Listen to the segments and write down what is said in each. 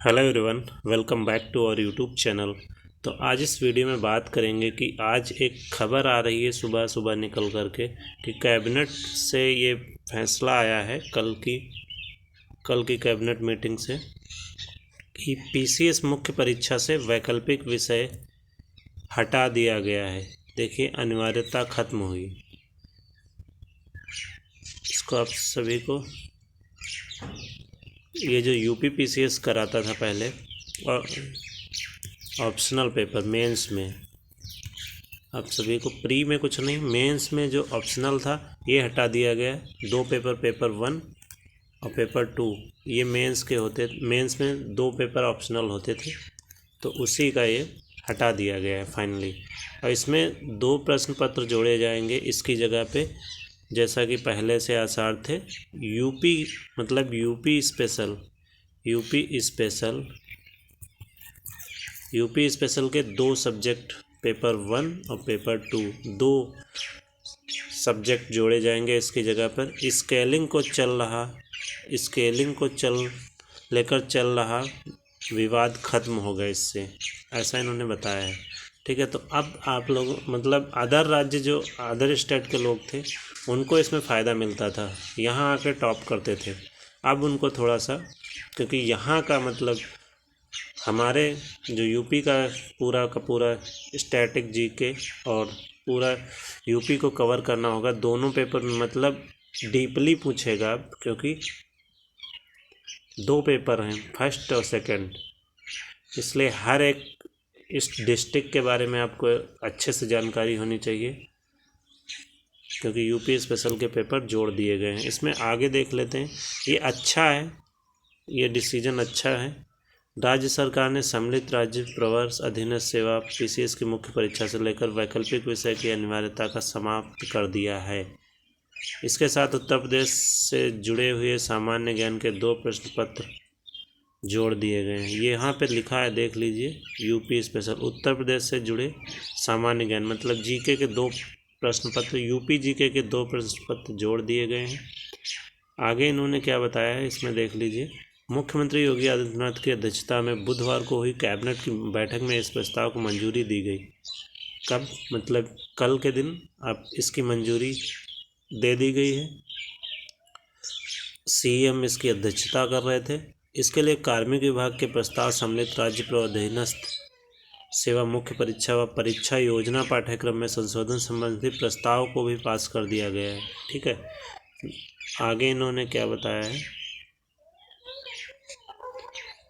Hello everyone, welcome back to our YouTube channel. तो आज इस वीडियो में बात करेंगे कि आज एक खबर आ रही है सुबह सुबह निकल करके कि कैबिनेट से ये फैसला आया है कल की कैबिनेट मीटिंग से कि पीसीएस मुख्य परीक्षा से वैकल्पिक विषय हटा दिया गया है। देखिए, अनिवार्यता खत्म हुई। इसको आप सभी को, ये जो यूपी पीसीएस कराता था पहले और ऑप्शनल पेपर मेंस में, आप सभी को प्री में कुछ नहीं, मेंस में जो ऑप्शनल था ये हटा दिया गया। दो पेपर, पेपर 1 और पेपर 2 ये मेंस के होते, मेंस में 2 पेपर ऑप्शनल होते थे, तो उसी का ये हटा दिया गया है फाइनली। और इसमें 2 प्रश्न पत्र जोड़े जाएंगे इसकी जगह पे, जैसा कि पहले से आसार थे। यूपी मतलब यूपी स्पेशल के 2 सब्जेक्ट, पेपर 1 और पेपर 2, 2 सब्जेक्ट जोड़े जाएंगे इसकी जगह पर। स्केलिंग को लेकर चल रहा विवाद खत्म हो गया इससे, ऐसा इन्होंने बताया है। ठीक है, तो अब आप लोग मतलब अदर स्टेट के लोग थे, उनको इसमें फ़ायदा मिलता था, यहाँ आके टॉप करते थे। अब उनको थोड़ा सा, क्योंकि यहाँ का मतलब हमारे जो यूपी का पूरा स्टैटिक जीके और पूरा यूपी को कवर करना होगा। दोनों पेपर में मतलब डीपली पूछेगा, क्योंकि 2 पेपर हैं, फर्स्ट और सेकंड, इसलिए हर एक इस डिस्ट्रिक्ट के बारे में आपको अच्छे से जानकारी होनी चाहिए, क्योंकि यूपी स्पेशल के पेपर जोड़ दिए गए हैं। इसमें आगे देख लेते हैं। ये अच्छा है, ये डिसीजन अच्छा है। राज्य सरकार ने सम्मिलित राज्य प्रवर्ष अधीनस्थ सेवा पीसीएस की मुख्य परीक्षा से लेकर वैकल्पिक विषय की अनिवार्यता का समाप्त कर दिया है। इसके साथ उत्तर प्रदेश से जुड़े हुए सामान्य ज्ञान के 2 प्रश्न पत्र जोड़ दिए गए हैं। ये यहाँ पे लिखा है, देख लीजिए। यूपी स्पेशल उत्तर प्रदेश से जुड़े सामान्य ज्ञान मतलब जीके के 2 प्रश्न पत्र, यूपी जीके के 2 प्रश्न पत्र जोड़ दिए गए हैं। आगे इन्होंने क्या बताया है इसमें देख लीजिए। मुख्यमंत्री योगी आदित्यनाथ की अध्यक्षता में बुधवार को हुई कैबिनेट की बैठक में इस प्रस्ताव को मंजूरी दी गई। कब? मतलब कल के दिन अब इसकी मंजूरी दे दी गई है। सीएम इसकी अध्यक्षता कर रहे थे। इसके लिए कार्मिक विभाग के प्रस्ताव सम्मिलित राज्य अधीनस्थ सेवा मुख्य परीक्षा व परीक्षा योजना पाठ्यक्रम में संशोधन संबंधी प्रस्ताव को भी पास कर दिया गया है। ठीक है, आगे इन्होंने क्या बताया है।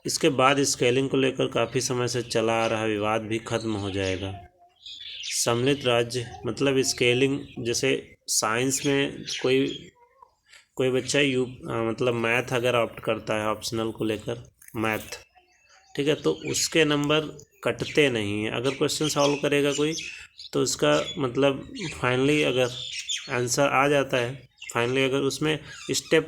इसके बाद स्केलिंग को लेकर काफ़ी समय से चला आ रहा विवाद भी खत्म हो जाएगा। सम्मिलित राज्य मतलब स्केलिंग, जैसे साइंस में कोई बच्चा मतलब मैथ अगर ऑप्ट करता है ऑप्शनल को लेकर मैथ, ठीक है, तो उसके नंबर कटते नहीं हैं। अगर क्वेश्चन सॉल्व करेगा कोई, तो उसका मतलब फाइनली अगर आंसर आ जाता है, फाइनली अगर उसमें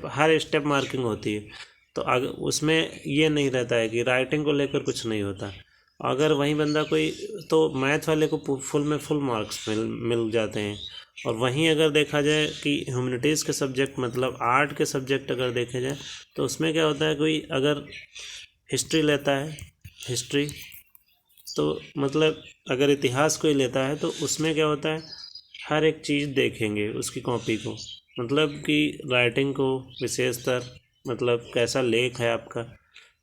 हर स्टेप मार्किंग होती है, तो अगर उसमें ये नहीं रहता है कि राइटिंग को लेकर कुछ नहीं होता। अगर वहीं बंदा कोई, तो मैथ वाले को फुल मार्क्स मिल जाते हैं। और वहीं अगर देखा जाए कि ह्यूमैनिटीज़ के सब्जेक्ट मतलब आर्ट के सब्जेक्ट अगर देखे जाए, तो उसमें क्या होता है, कोई अगर हिस्ट्री लेता है, हिस्ट्री तो मतलब अगर इतिहास कोई लेता है, तो उसमें क्या होता है, हर एक चीज़ देखेंगे उसकी कॉपी को, मतलब कि राइटिंग को विशेषतर, मतलब कैसा लेख है आपका,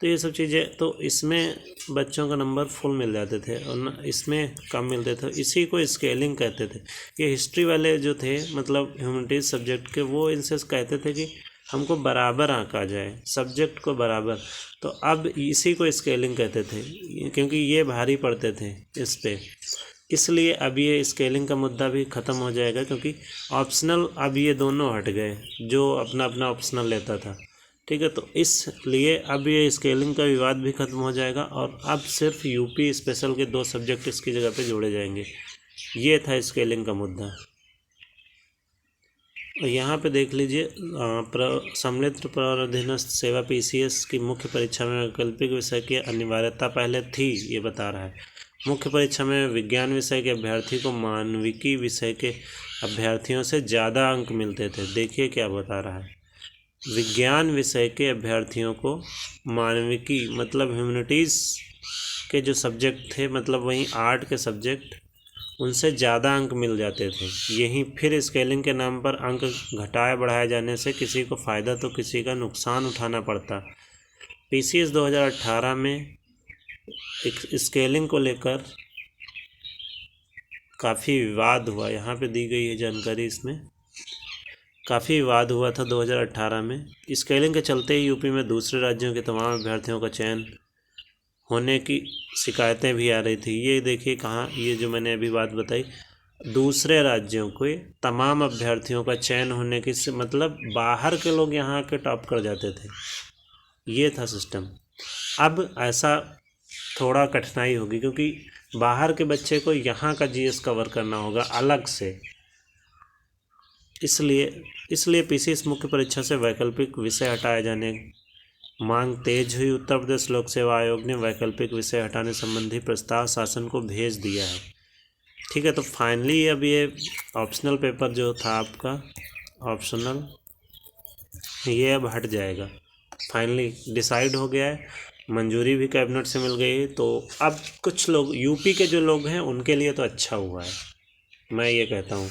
तो ये सब चीज़ें। तो इसमें बच्चों का नंबर फुल मिल जाते थे और इसमें कम मिलते थे। इसी को स्केलिंग कहते थे। ये हिस्ट्री वाले जो थे मतलब ह्यूमैनिटीज़ सब्जेक्ट के, वो इनसे कहते थे कि हमको बराबर आंका जाए, सब्जेक्ट को बराबर। तो अब इसी को स्केलिंग कहते थे, क्योंकि ये भारी पड़ते थे इस पे, इसलिए अब ये स्केलिंग का मुद्दा भी ख़त्म हो जाएगा, क्योंकि ऑप्शनल अब ये दोनों हट गए, जो अपना अपना ऑप्शनल लेता था। ठीक है, तो इसलिए अब ये स्केलिंग का विवाद भी ख़त्म हो जाएगा और अब सिर्फ यूपी स्पेशल के 2 सब्जेक्ट इसकी जगह पे जोड़े जाएंगे। ये था स्केलिंग का मुद्दा। यहाँ पे देख लीजिए, सम्मिलित अधीनस्थ सेवा पीसीएस की मुख्य परीक्षा में वैकल्पिक विषय की अनिवार्यता पहले थी, ये बता रहा है। मुख्य परीक्षा में विज्ञान विषय के अभ्यर्थी को मानविकी विषय के अभ्यर्थियों से ज़्यादा अंक मिलते थे। देखिए क्या बता रहा है। विज्ञान विषय के अभ्यर्थियों को मानविकी मतलब ह्यूमैनिटीज़ के जो सब्जेक्ट थे, मतलब वहीं आर्ट के सब्जेक्ट, उनसे ज़्यादा अंक मिल जाते थे। यहीं फिर स्केलिंग के नाम पर अंक घटाए बढ़ाए जाने से किसी को फ़ायदा तो किसी का नुकसान उठाना पड़ता। पीसीएस 2018 में एक स्केलिंग को लेकर काफ़ी विवाद हुआ। यहाँ पे दी गई है जानकारी, इसमें काफ़ी विवाद हुआ था 2018 में। स्केलिंग के चलते ही यूपी में दूसरे राज्यों के तमाम अभ्यर्थियों का चयन होने की शिकायतें भी आ रही थी। ये देखिए कहाँ, ये जो मैंने अभी बात बताई, दूसरे राज्यों के तमाम अभ्यर्थियों का चयन होने की मतलब बाहर के लोग यहाँ के टॉप कर जाते थे, ये था सिस्टम। अब ऐसा थोड़ा कठिनाई होगी क्योंकि बाहर के बच्चे को यहाँ का जीएस कवर करना होगा अलग से। इसलिए पीसीएस मुख्य परीक्षा से वैकल्पिक विषय हटाए जाने मांग तेज हुई। उत्तर प्रदेश लोक सेवा आयोग ने वैकल्पिक विषय हटाने संबंधी प्रस्ताव शासन को भेज दिया है। ठीक है, तो फाइनली अब ये ऑप्शनल पेपर जो था आपका ऑप्शनल, ये अब हट जाएगा। फाइनली डिसाइड हो गया है, मंजूरी भी कैबिनेट से मिल गई है। तो अब कुछ लोग यूपी के जो लोग हैं उनके लिए तो अच्छा हुआ है, मैं ये कहता हूँ।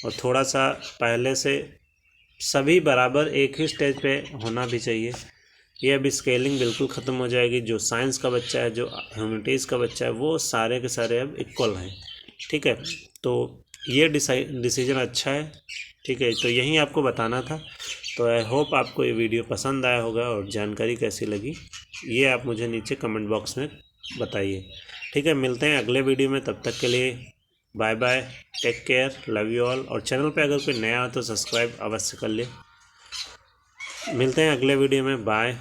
और थोड़ा सा पहले से सभी बराबर एक ही स्टेज पे होना भी चाहिए। ये अब स्केलिंग बिल्कुल ख़त्म हो जाएगी। जो साइंस का बच्चा है, जो ह्यूमैनिटीज़ का बच्चा है, वो सारे के सारे अब इक्वल हैं। ठीक है, तो ये डिसीजन अच्छा है। ठीक है, तो यही आपको बताना था। तो आई होप आपको ये वीडियो पसंद आया होगा और जानकारी कैसी लगी ये आप मुझे नीचे कमेंट बॉक्स में बताइए। ठीक है, मिलते हैं अगले वीडियो में, तब तक के लिए bye bye, take care, love you all. और चैनल पे अगर कोई नया हो तो सब्सक्राइब अवश्य कर ले। मिलते हैं अगले वीडियो में, बाय।